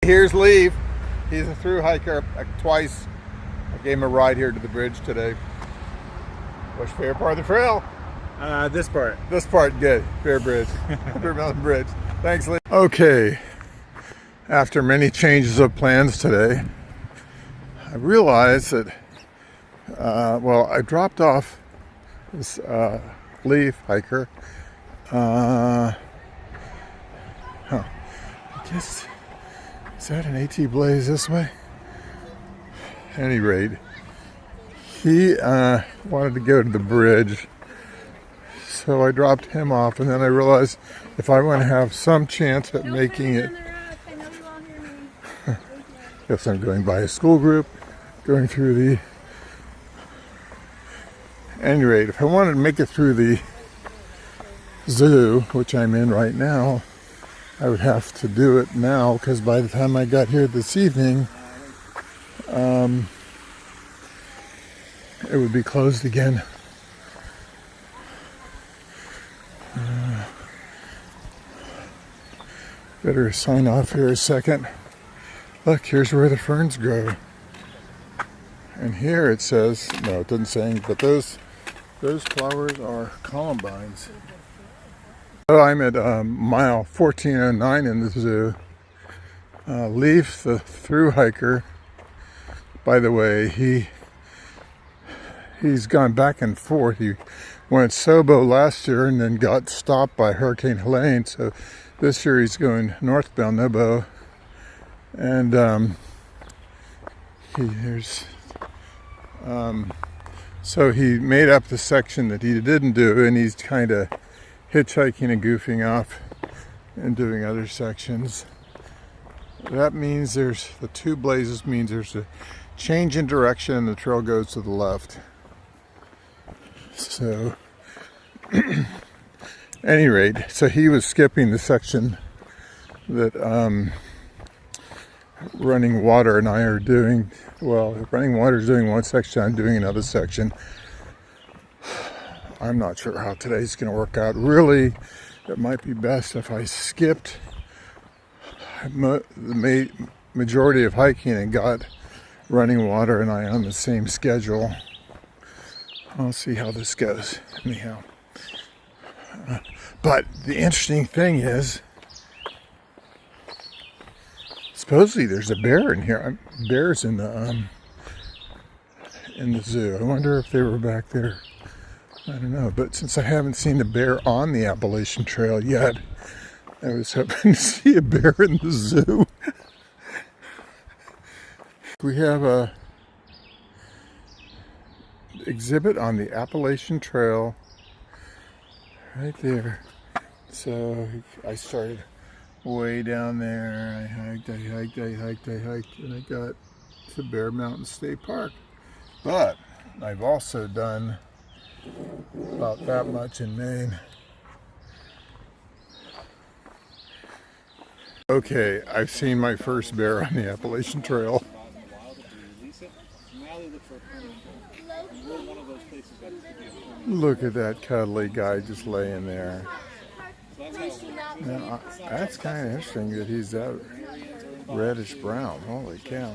Here's Leave. He's a through hiker twice. I gave him a ride here to the bridge today. What's your favorite part of the trail? This part. This part, good. Fair Bridge. Fair Mountain Bridge. Thanks, Lee. Okay. After many changes of plans today, I realized that, well, I dropped off this Leaf hiker. I guess, is that an AT Blaze this way? At any rate, he wanted to go to the bridge, so I dropped him off, and then I realized if I want to have some chance at making it, guess I'm going by a school group, going through the, at any rate, if I wanted to make it through the zoo, which I'm in right now, I would have to do it now, because by the time I got here this evening, it would be closed again. Better sign off here a second. Look, here's where the ferns grow. And here it says, no, it doesn't say anything, but those flowers are columbines. So I'm at mile 1409 in the zoo. Leaf, the through hiker, by the way, he's gone back and forth. He went NOBO last year and then got stopped by Hurricane Helene. So this year he's going northbound NOBO. And so he made up the section that he didn't do, and he's kind of hitchhiking and goofing off and doing other sections. That means there's the two blazes means there's a change in direction and the trail goes to the left. So any rate, so he was skipping the section that Running Water and I are doing. Well, Running Water is doing one section, I'm doing another section. I'm not sure how today's going to work out. Really, it might be best if I skipped the majority of hiking and got Running Water and I on the same schedule. I'll see how this goes, anyhow. But the interesting thing is, supposedly there's a bear in here. Bears in the zoo. I wonder if they were back there. I don't know. But since I haven't seen a bear on the Appalachian Trail yet, I was hoping to see a bear in the zoo. We have a exhibit on the Appalachian Trail right there. So I started way down there. I hiked, and I got to Bear Mountain State Park. But I've also done about that much in Maine. Okay, I've seen my first bear on the Appalachian Trail. Look at that cuddly guy just laying there. Now, that's kind of interesting that he's that reddish brown. Holy cow.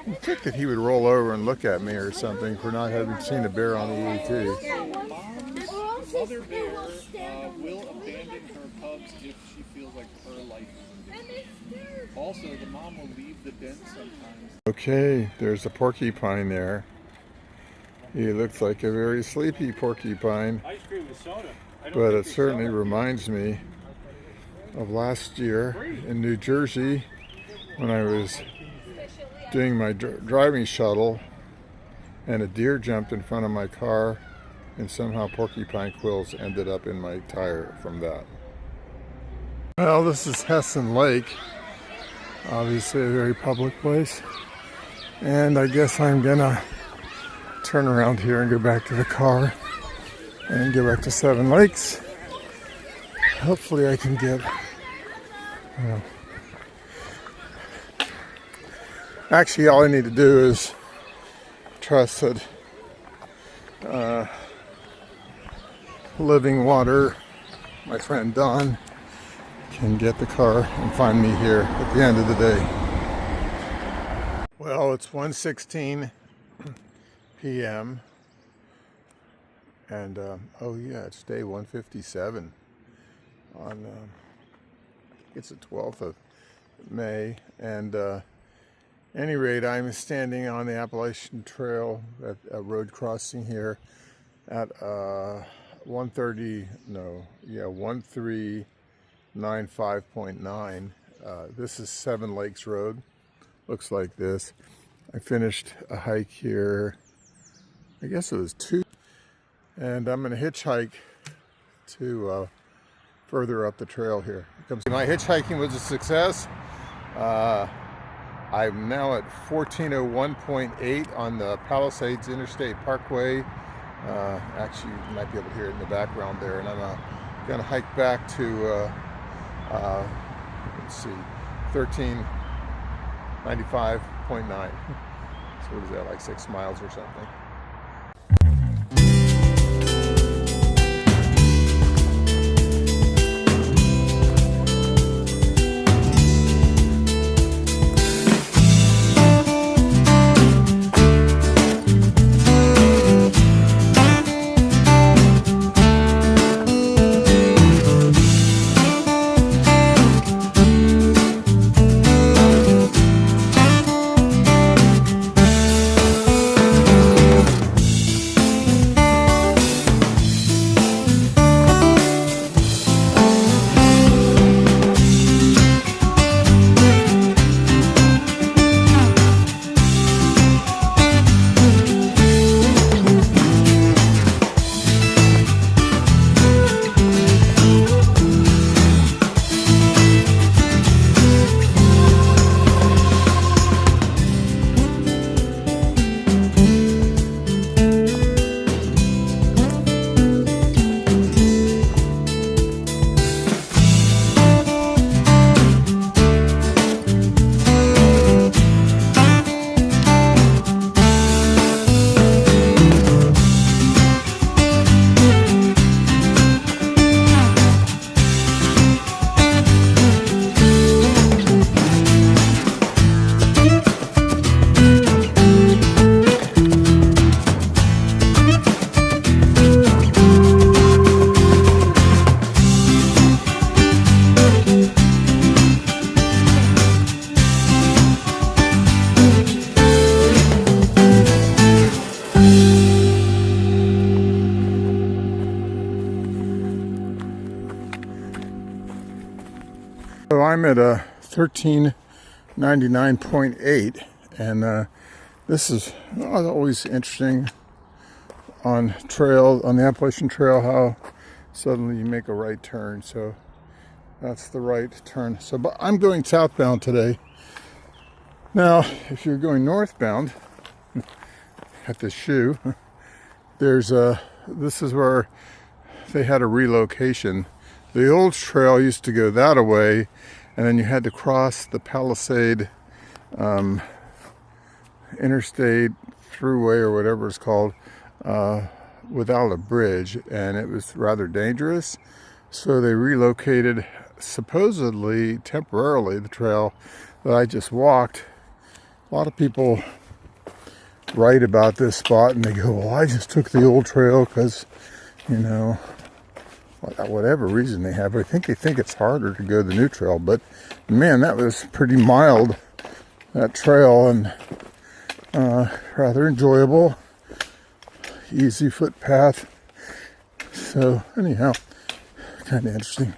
You'd think that he would roll over and look at me or something for not having seen a bear on the ET. Mother bear will abandon her cubs if she feels like her life is in danger. Also, the mom will leave the den sometimes. Okay, there's a porcupine there. He looks like a very sleepy porcupine. Ice cream with soda. But it certainly reminds me of last year in New Jersey when I was doing my driving shuttle and a deer jumped in front of my car and somehow porcupine quills ended up in my tire from that. Well, this is Hessen Lake, obviously a very public place, and I guess I'm gonna turn around here and go back to the car and go back to Seven Lakes. Hopefully I can get, actually all I need to do is trust that Living Water, my friend Don, can get the car and find me here at the end of the day. Well, it's 1:16 p.m. and oh yeah, it's day 157 on it's the 12th of May, and any rate, I'm standing on the Appalachian Trail at a road crossing here at 1395.9. This is Seven Lakes Road. Looks like this. I finished a hike here, I guess it was 2, and I'm going to hitchhike to further up the trail here. My hitchhiking was a success. I'm now at 1401.8 on the Palisades Interstate Parkway. Actually, you might be able to hear it in the background there. And I'm going to hike back to, let's see, 1395.9. So what is that, like 6 miles or something? So I'm at a 1399.8, and this is always interesting on the Appalachian Trail, how suddenly you make a right turn. So that's the right turn. So, but I'm going southbound today. Now, if you're going northbound at the shoe, there's this is where they had a relocation. The old trail used to go that way, and then you had to cross the Palisade interstate thruway or whatever it's called without a bridge, and it was rather dangerous. So they relocated, supposedly temporarily, the trail that I just walked. A lot of people write about this spot and they go, well, I just took the old trail because, you know, whatever reason they have. I think they think it's harder to go the new trail, but man, that was pretty mild, that trail, and rather enjoyable, easy footpath. So anyhow, kind of interesting.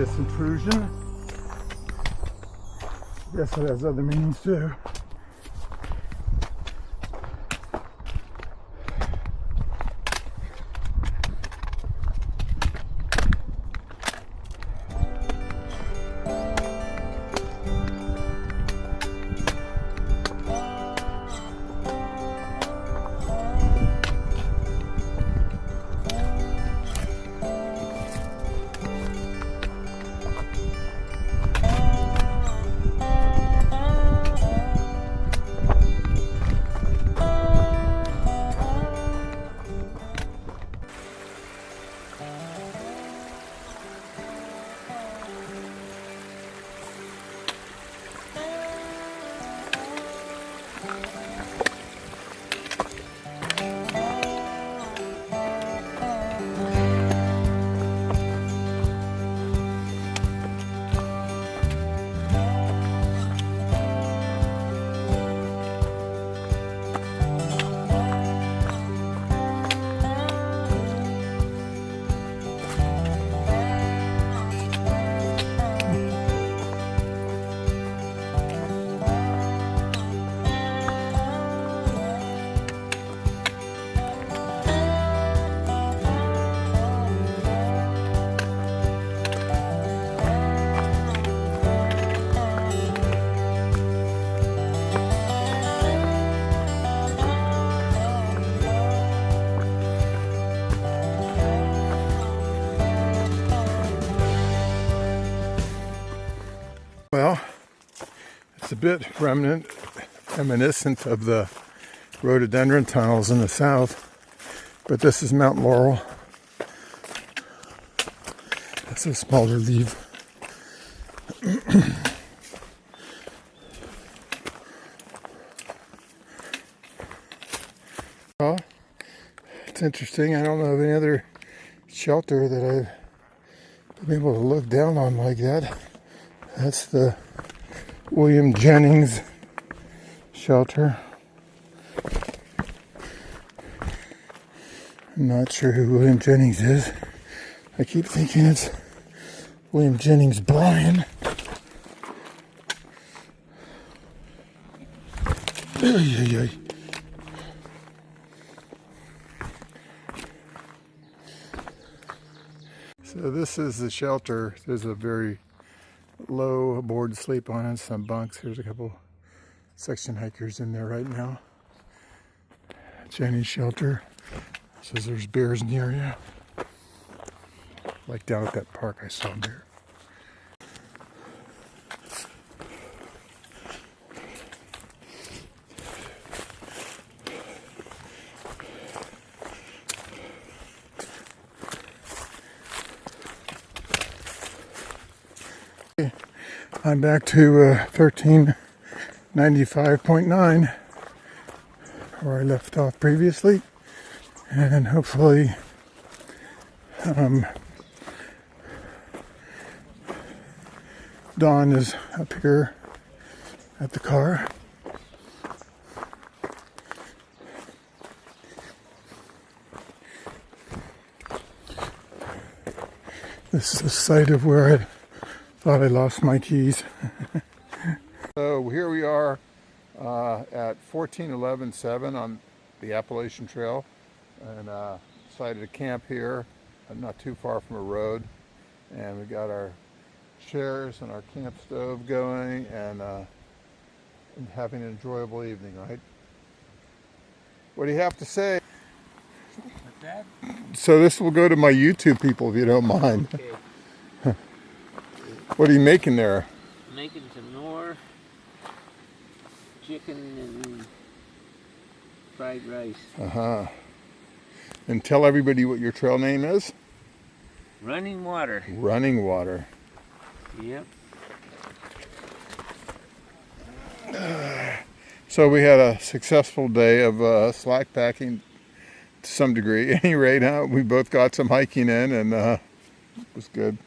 this intrusion. Guess it has other meanings too. Well, it's a bit reminiscent of the rhododendron tunnels in the south, but this is Mount Laurel. That's a smaller leaf. Well, it's interesting. I don't know of any other shelter that I've been able to look down on like that. That's the William Jennings shelter. I'm not sure who William Jennings is. I keep thinking it's William Jennings Bryan. So this is the shelter. There's a very low board to sleep on and some bunks. There's a couple section hikers in there right now. Jenny's shelter says there's bears in the area. Like down at that park I saw a bear. I'm back to 1395.9 where I left off previously, and hopefully Dawn is up here at the car. This is the site of where I thought I lost my keys. So here we are at 1411.7 on the Appalachian Trail, and decided to camp here, not too far from a road, and we got our chairs and our camp stove going, and having an enjoyable evening, right? What do you have to say? What's that? So this will go to my YouTube people if you don't mind. Okay. What are you making there? Making some more chicken and fried rice. Uh-huh. And tell everybody what your trail name is? Running water. Running Water. Yep. So we had a successful day of slack packing to some degree. At any rate, we both got some hiking in, and it was good.